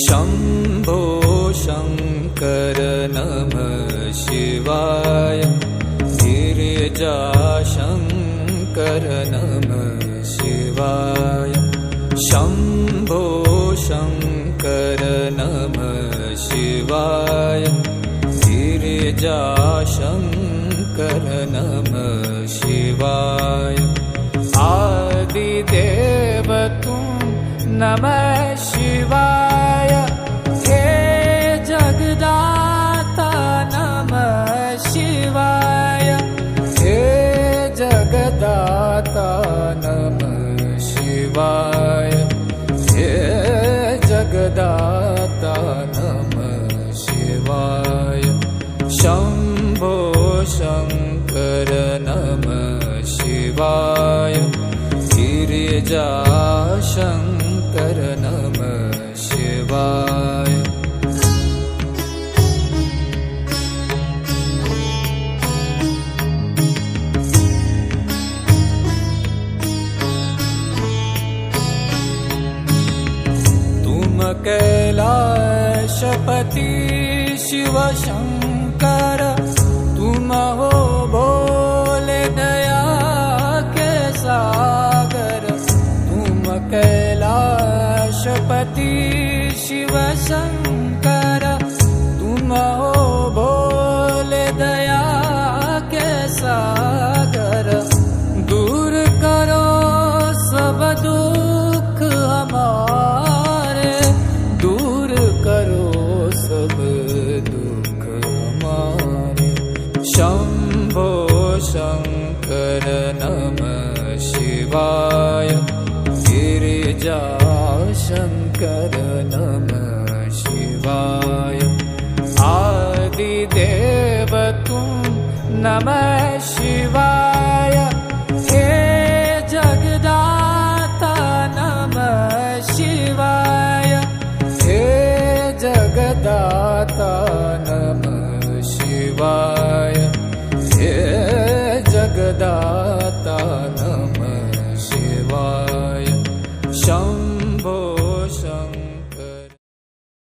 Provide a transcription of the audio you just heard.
शम्भो शङ्कर नमः शिवाय गिरिजाशङ्कर नमः शिवाय शम्भो शङ्कर नमः शिवाय गिरिजाशङ्कर नमः शिवाय आदिदेव तुम नमः शिवाय हे जगदाता नमः शिवाय हे जगदाता नमः शिवाय हे जगदाता नमः शिवाय शम्भो शङ्कर नमः शिवाय गिरिजाशङ्कर नमः शिवाय तुम कैलाशपति शिव शंकर तुम हो भोले दया के सागर तुम कैलाशपति शिव शंकर तुम हो भोले दया के सागर दूर करो सब दुख हमारे दूर करो सब दुख हमारे शम्भो शङ्कर नमः शिवाय गिरिजाशङ्कर नमः शिवाय आदिदेव तुम नमः शिवाय